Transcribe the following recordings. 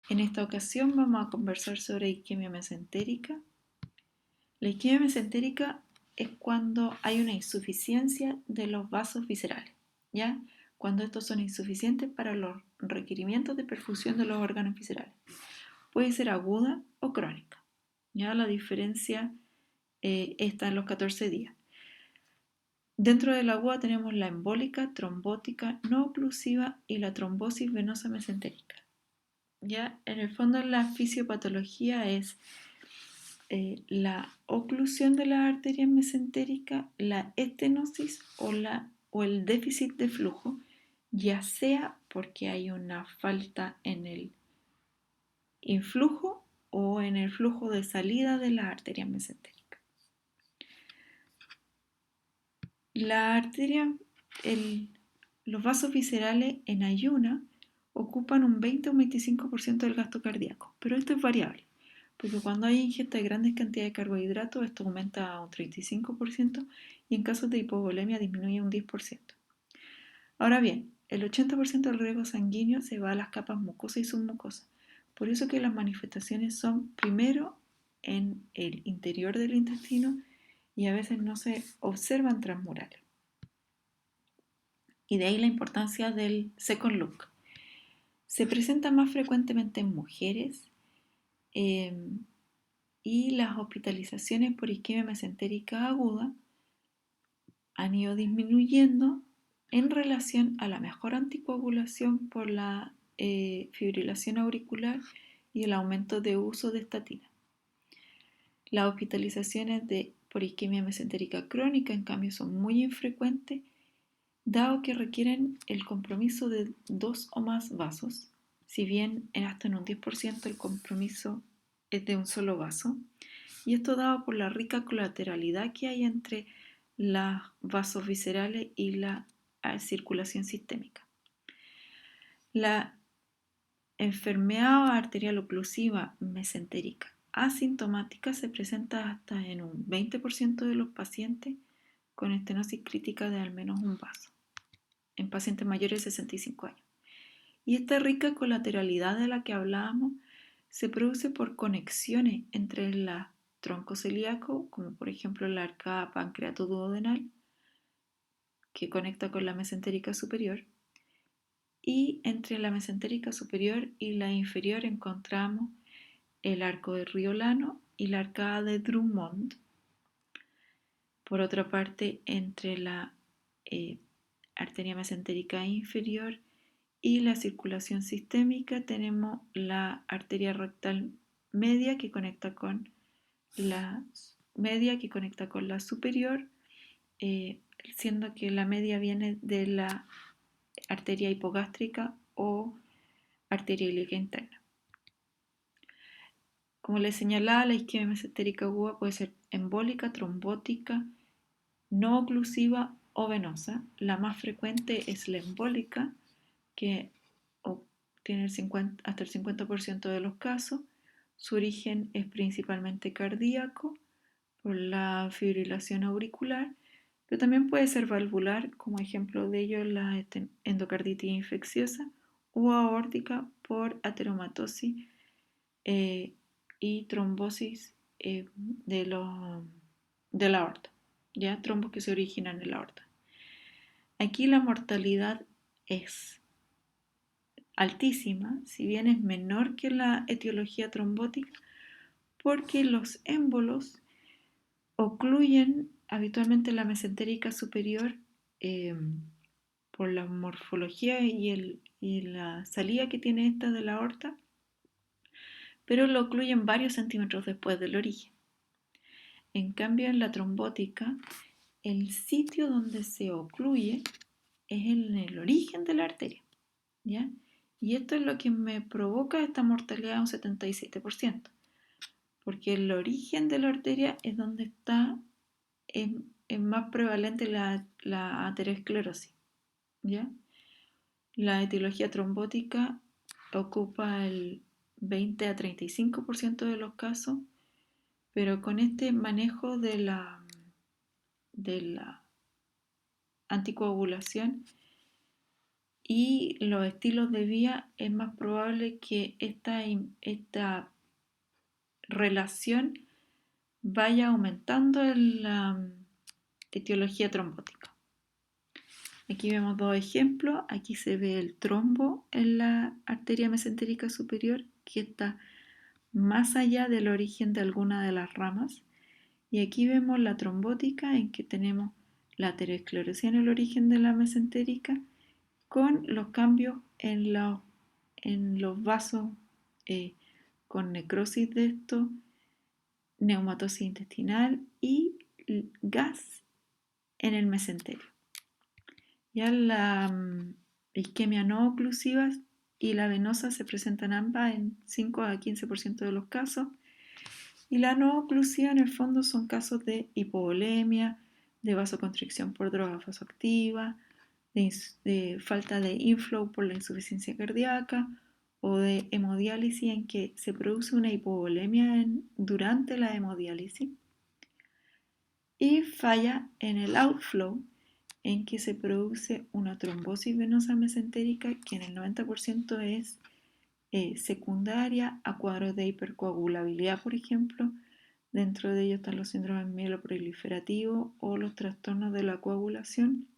En esta ocasión vamos a conversar sobre isquemia mesentérica. La isquemia mesentérica es cuando hay una insuficiencia de los vasos viscerales, ¿ya? Cuando estos son insuficientes para los requerimientos de perfusión de los órganos viscerales. Puede ser aguda o crónica, ¿ya? La diferencia está en los 14 días. Dentro de la aguda tenemos la embólica, trombótica, no oclusiva y la trombosis venosa mesentérica. ¿Ya? En el fondo la fisiopatología es la oclusión de las arterias mesentéricas, la estenosis o el déficit de flujo, ya sea porque hay una falta en el influjo o en el flujo de salida de las arterias mesentéricas. La arteria, los vasos viscerales en ayuna ocupan un 20 o un 25% del gasto cardíaco, pero esto es variable, porque cuando hay ingesta de grandes cantidades de carbohidratos esto aumenta a un 35% y en casos de hipovolemia disminuye a un 10%. Ahora bien, el 80% del riego sanguíneo se va a las capas mucosas y submucosas, por eso que las manifestaciones son primero en el interior del intestino y a veces no se observan transmurales. Y de ahí la importancia del second look. Se presenta más frecuentemente en mujeres y las hospitalizaciones por isquemia mesentérica aguda han ido disminuyendo en relación a la mejor anticoagulación por la fibrilación auricular y el aumento de uso de estatina. Las hospitalizaciones por isquemia mesentérica crónica, en cambio, son muy infrecuentes, dado que requieren el compromiso de 2 o más vasos, si bien hasta en un 10% el compromiso es de un solo vaso, y esto dado por la rica colateralidad que hay entre los vasos viscerales y la circulación sistémica. La enfermedad arterial oclusiva mesentérica asintomática se presenta hasta en un 20% de los pacientes con estenosis crítica de al menos un vaso, en pacientes mayores de 65 años. Y esta rica colateralidad de la que hablábamos se produce por conexiones entre la tronco celíaco, como por ejemplo la arcada pancreatoduodenal, que conecta con la mesentérica superior, y entre la mesentérica superior y la inferior encontramos el arco de Riolano y la arcada de Drummond. Por otra parte, entre la arteria mesentérica inferior y la circulación sistémica tenemos la arteria rectal media que conecta con la superior, siendo que la media viene de la arteria hipogástrica o arteria ilíaca interna. Como les señalaba, la isquemia mesentérica aguda puede ser embólica, trombótica, no oclusiva o venosa. La más frecuente es la embólica, que tiene hasta el 50% de los casos. Su origen es principalmente cardíaco por la fibrilación auricular, pero también puede ser valvular, como ejemplo de ello la endocarditis infecciosa, o aórtica por ateromatosis y trombosis de la aorta, ¿ya? Trombos que se originan en la aorta. Aquí la mortalidad es altísima, si bien es menor que la etiología trombótica, porque los émbolos ocluyen habitualmente la mesentérica superior por la morfología y la salida que tiene esta de la aorta, pero lo ocluyen varios centímetros después del origen. En cambio, en la trombótica, el sitio donde se ocluye es en el origen de la arteria, ¿ya? Y esto es lo que me provoca esta mortalidad de un 77%, porque el origen de la arteria es donde está es más prevalente la aterosclerosis, ¿ya? La etiología trombótica ocupa el 20 a 35% de los casos, pero con este manejo de la anticoagulación y los estilos de vida es más probable que esta relación vaya aumentando en la etiología trombótica. Aquí vemos dos ejemplos. Aquí se ve el trombo en la arteria mesentérica superior que está más allá del origen de alguna de las ramas. Y aquí vemos la trombótica en que tenemos la aterosclerosis en el origen de la mesentérica con los cambios en los vasos con necrosis de estos, neumatosis intestinal y gas en el mesenterio. Ya la isquemia no oclusiva y la venosa se presentan ambas en 5 a 15% de los casos. Y la no oclusiva en el fondo son casos de hipovolemia, de vasoconstricción por droga vasoactiva, de falta de inflow por la insuficiencia cardíaca o de hemodiálisis en que se produce una hipovolemia durante la hemodiálisis y falla en el outflow en que se produce una trombosis venosa mesentérica que en el 90% es secundaria a cuadros de hipercoagulabilidad, por ejemplo. Dentro de ellos están los síndromes mieloproliferativos o los trastornos de la coagulación,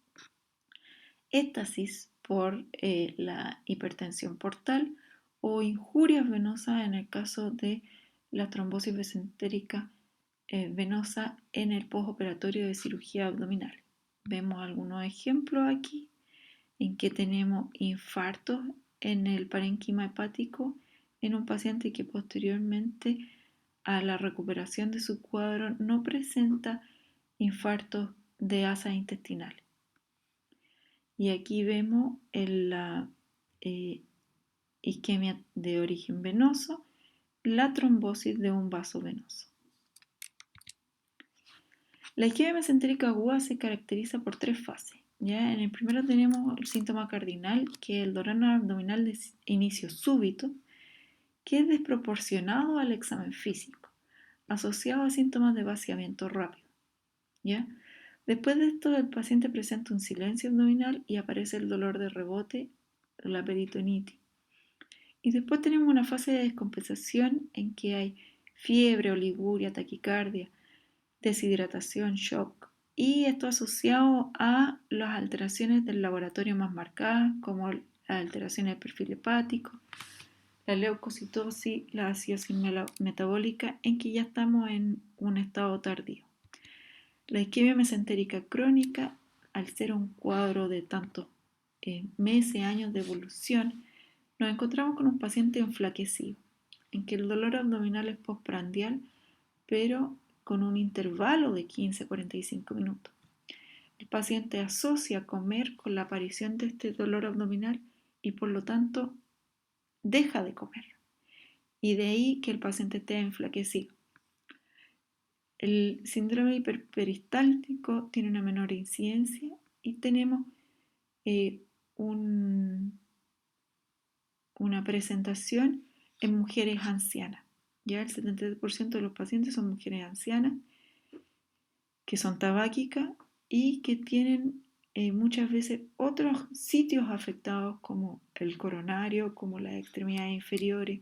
éstasis por la hipertensión portal o injurias venosas en el caso de la trombosis mesentérica venosa en el postoperatorio de cirugía abdominal. Vemos algunos ejemplos aquí en que tenemos infartos en el parénquima hepático en un paciente que posteriormente a la recuperación de su cuadro no presenta infartos de asas intestinales. Y aquí vemos la isquemia de origen venoso, la trombosis de un vaso venoso. La isquemia mesentérica aguda se caracteriza por 3 fases. ¿Ya? En el primero tenemos el síntoma cardinal, que es el dolor abdominal de inicio súbito, que es desproporcionado al examen físico, asociado a síntomas de vaciamiento rápido. ¿Ya? Después de esto, el paciente presenta un silencio abdominal y aparece el dolor de rebote, la peritonitis. Y después tenemos una fase de descompensación en que hay fiebre, oliguria, taquicardia, deshidratación, shock. Y esto asociado a las alteraciones del laboratorio más marcadas, como las alteraciones del perfil hepático, la leucocitosis, la acidosis metabólica, en que ya estamos en un estado tardío. La isquemia mesentérica crónica, al ser un cuadro de tantos meses, años de evolución, nos encontramos con un paciente enflaquecido, en que el dolor abdominal es postprandial, pero con un intervalo de 15 a 45 minutos. El paciente asocia comer con la aparición de este dolor abdominal y por lo tanto deja de comer. Y de ahí que el paciente esté enflaquecido. El síndrome hiperperistáltico tiene una menor incidencia y tenemos una presentación en mujeres ancianas. Ya el 70% de los pacientes son mujeres ancianas que son tabáquicas y que tienen muchas veces otros sitios afectados como el coronario, como las extremidades inferiores.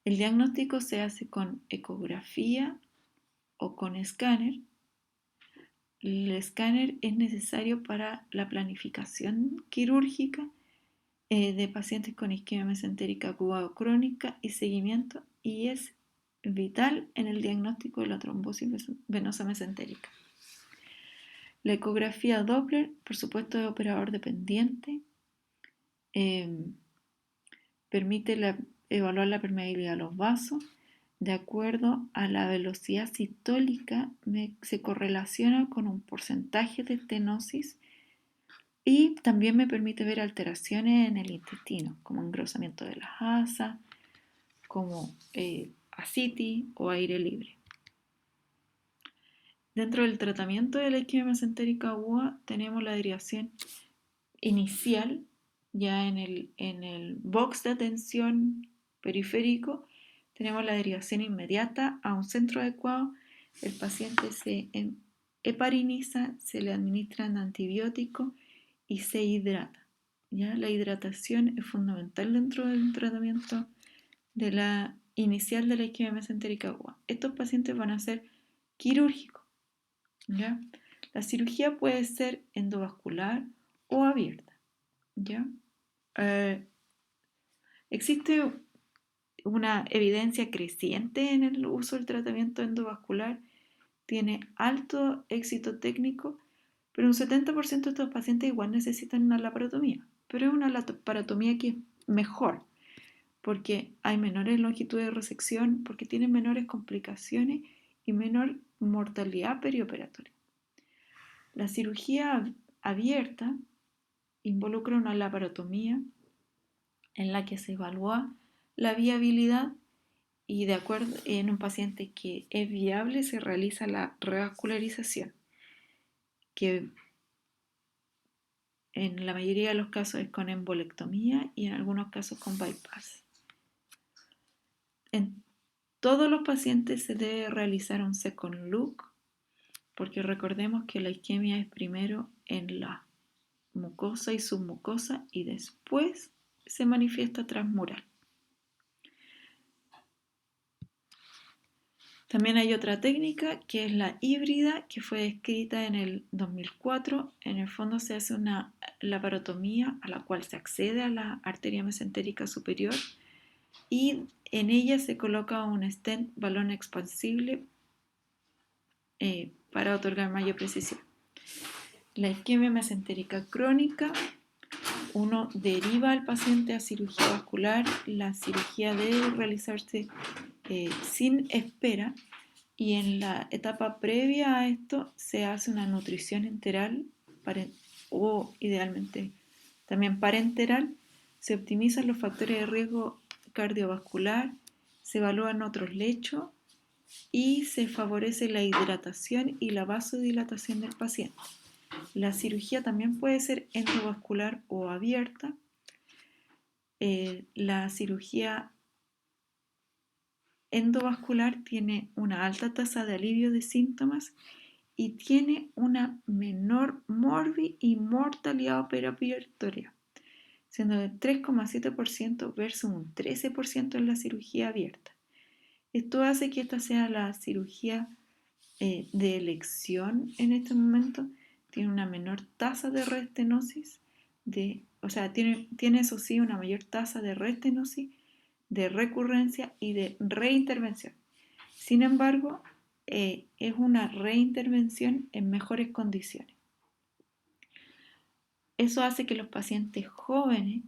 El diagnóstico se hace con ecografía o con escáner. El escáner es necesario para la planificación quirúrgica de pacientes con isquemia mesentérica aguda o crónica y seguimiento, y es vital en el diagnóstico de la trombosis venosa mesentérica. La ecografía Doppler, por supuesto, es operador dependiente, permite evaluar la permeabilidad de los vasos. De acuerdo a la velocidad sistólica, se correlaciona con un porcentaje de estenosis y también me permite ver alteraciones en el intestino, como engrosamiento de las asas, como ascitis o aire libre. Dentro del tratamiento de la isquemia mesentérica aguda tenemos la derivación inicial, ya en el box de atención periférico, tenemos la derivación inmediata a un centro adecuado. El paciente se hepariniza, se le administran antibióticos y se hidrata. ¿Ya? La hidratación es fundamental dentro del tratamiento de la inicial de la isquemia mesentérica aguda. Estos pacientes van a ser quirúrgicos. ¿Ya? La cirugía puede ser endovascular o abierta. ¿Ya? Existe una evidencia creciente en el uso del tratamiento endovascular, tiene alto éxito técnico, pero un 70% de estos pacientes igual necesitan una laparotomía, pero es una laparotomía que es mejor porque hay menores longitudes de resección, porque tienen menores complicaciones y menor mortalidad perioperatoria. La cirugía abierta involucra una laparotomía en la que se evalúa la viabilidad y de acuerdo en un paciente que es viable se realiza la revascularización, que en la mayoría de los casos es con embolectomía y en algunos casos con bypass. En todos los pacientes se debe realizar un second look porque recordemos que la isquemia es primero en la mucosa y submucosa y después se manifiesta transmural. También hay otra técnica que es la híbrida, que fue descrita en el 2004. En el fondo se hace una laparotomía a la cual se accede a la arteria mesentérica superior y en ella se coloca un stent balón expansible para otorgar mayor precisión. La isquemia mesentérica crónica, uno deriva al paciente a cirugía vascular. La cirugía debe realizarse sin espera y en la etapa previa a esto se hace una nutrición enteral o idealmente también parenteral. Se optimizan los factores de riesgo cardiovascular, se evalúan otros lechos y se favorece la hidratación y la vasodilatación del paciente. La cirugía también puede ser endovascular o abierta. La cirugía endovascular tiene una alta tasa de alivio de síntomas y tiene una menor morbi y mortalidad perioperatoria, siendo de 3,7% versus un 13% en la cirugía abierta. Esto hace que esta sea la cirugía de elección en este momento. Tiene una menor tasa de restenosis, tiene eso sí una mayor tasa de restenosis, de recurrencia y de reintervención. Sin embargo, es una reintervención en mejores condiciones. Eso hace que los pacientes jóvenes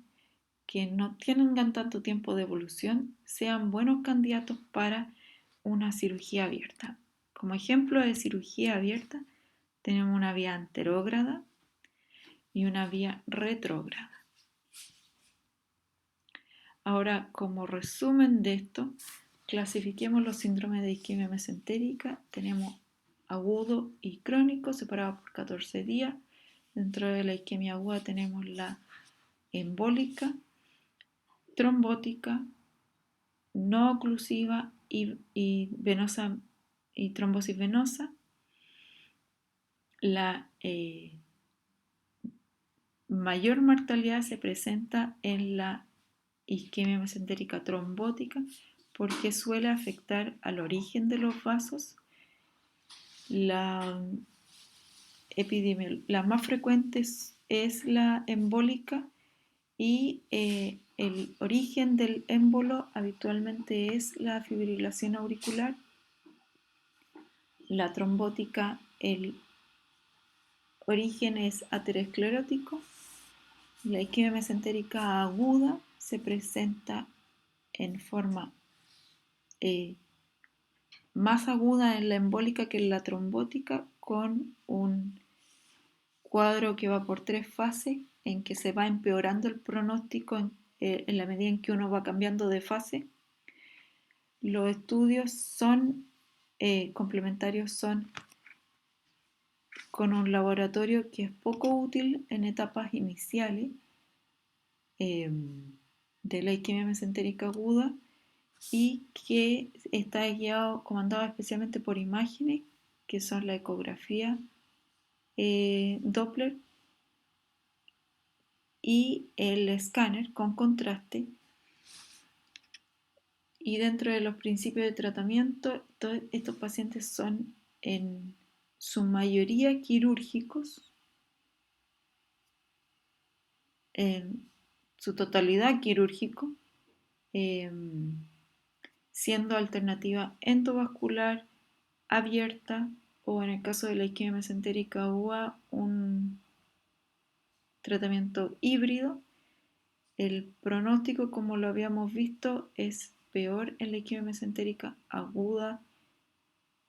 que no tienen tanto tiempo de evolución sean buenos candidatos para una cirugía abierta. Como ejemplo de cirugía abierta tenemos una vía anterógrada y una vía retrógrada. Ahora, como resumen de esto, clasifiquemos los síndromes de isquemia mesentérica. Tenemos agudo y crónico separados por 14 días. Dentro de la isquemia aguda tenemos la embólica, trombótica, no oclusiva y venosa y trombosis venosa. La mayor mortalidad se presenta en la isquemia mesentérica trombótica porque suele afectar al origen de los vasos. La más frecuente es la embólica y el origen del émbolo habitualmente es la fibrilación auricular. La trombótica, el origen es aterosclerótico. La isquemia mesentérica aguda se presenta en forma más aguda en la embólica que en la trombótica, con un cuadro que va por 3 fases en que se va empeorando el pronóstico en la medida en que uno va cambiando de fase. Los estudios complementarios son con un laboratorio que es poco útil en etapas iniciales de la isquemia mesentérica aguda y que está comandado especialmente por imágenes que son la ecografía Doppler y el escáner con contraste. Y dentro de los principios de tratamiento, todos estos pacientes son en su mayoría quirúrgicos, en su totalidad quirúrgico, eh, siendo alternativa endovascular abierta o en el caso de la isquemia mesentérica aguda un tratamiento híbrido. El pronóstico, como lo habíamos visto, es peor en la isquemia mesentérica aguda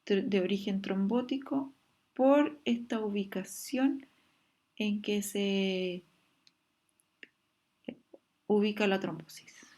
de origen trombótico por esta ubicación en que se ubica la trombosis.